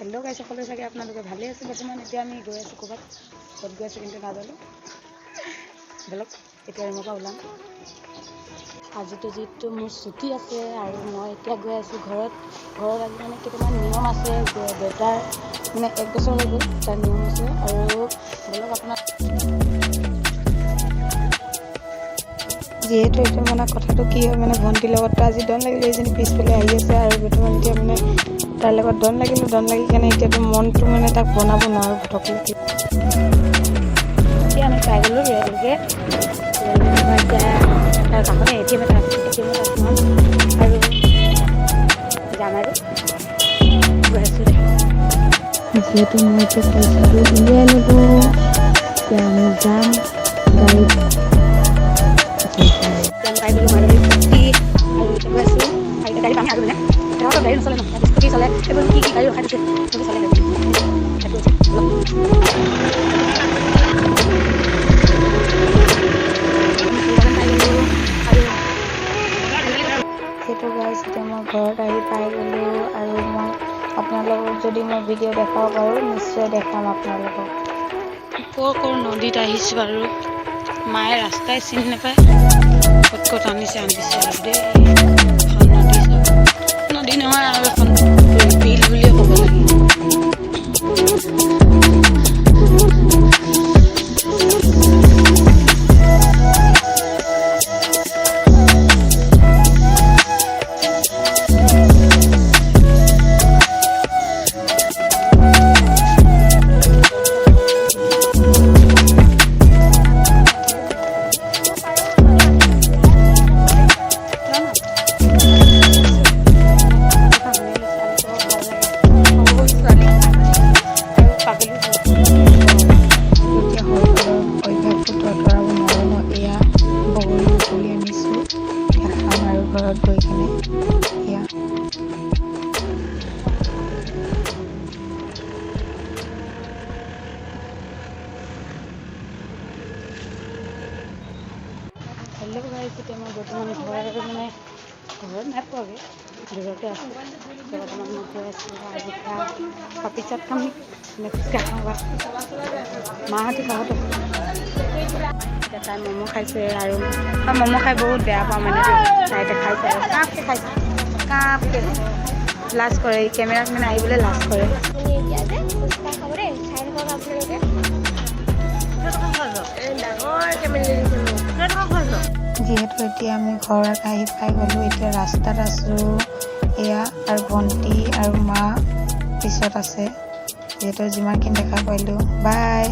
Hello' গাইছ, সকলোৱে চাগে আপোনালোকে ভালেই আছে। বৰ্তমান এতিয়া আমি গৈ আছোঁ ক'ৰবাত, ক'ত গৈ আছোঁ কিন্তু নাজানো। ব'লক এতিয়া ৰুমৰ পৰা ওলাম। আজিতো যিটো মোৰ ছুটি আছে আৰু মই এতিয়া গৈ আছোঁ ঘৰত আজি মানে কেইটামান নিয়ম আছে। দেউতাৰ মানে 1 বছৰ হৈ গ'ল, তাৰ নিয়ম আছে। আৰু ব'লক আপোনাৰ যিহেতু এতিয়া মানে কথাটো কি হয়, মানে ভণ্টিৰ লগততো আজি ডন লাগিলে, এইজনী পিছফালে আহি আছে আৰু বৰ্তমান এতিয়া মানে তাৰ লগত ডন লাগি কেনে এতিয়াতো মনটো মানে তাক বনাব নোৱাৰোঁ ফটককৈ। এতিয়া আমি পাই গ'লোঁ ৰেল গেট। এতিয়া তাৰ কাষতে এটিএম এটা আছে, এটিএমত সোমাম আৰু যাম আৰু গৈ আছোঁ দে। যিহেতু মই এতিয়া পইচাটো উলিয়াই ল'লোঁ, এতিয়া আমি যাম গাড়ীত। পাই গ'লোঁ মাজুলী ফুৰ্তি আৰু এতিয়া গৈ আছোঁ। আৰু এতিয়া গাড়ী পামেই আৰু মানে সিহঁতৰ গাড়ী নচলে ন, স্কুটি চলে। এইবোৰ কি গাড়ী ৰখাই দিছে, স্কুটি চলে গাড়ী। সেইটো আছে সেইটো গাইজ, এতিয়া মই ঘৰত আহি পাই গ'লোঁ আৰু মই আপোনালোকক যদি মই ভিডিঅ' দেখাব পাৰোঁ নিশ্চয় দেখাম আপোনালোকক। ক'ৰ নদীত আহিছোঁ আৰু মায়ে ৰাস্তাই চিনি নাপায়, ক'ত আনিছে আৰু দেই। এখন নদী নহয় আৰু এখন বিল বুলিয়ে ক'ব লাগে। ঘৰত গৈ কিনে এয়া হেল্ল' গাইছ, এতিয়া মই বৰ্তমান ঘৰত নাই পোৱাগৈ, দূৰতে আছোঁ। এতিয়া বৰ্তমান মই গৈ আছোঁ আৰু পিছত খাম নে ফুচকা খাওঁ বা মাহঁতে খাওঁতে। এতিয়া তাই ম'ম' খাইছে আৰু মই ম'ম' খাই বহুত বেয়া পাওঁ, মানে তাই এতিয়া খাইছে আৰু কাপকে লাজ কৰে, এই কেমেৰাত মানে আহিবলৈ লাজ কৰে। যিহেতু এতিয়া আমি ঘৰত আহি পাই গ'লোঁ, এতিয়া ৰাস্তাত আছোঁ এয়া, আৰু ভণ্টি আৰু মা পিছত আছে। যিহেতু যিমানখিনি দেখা পাইলোঁ, বাই।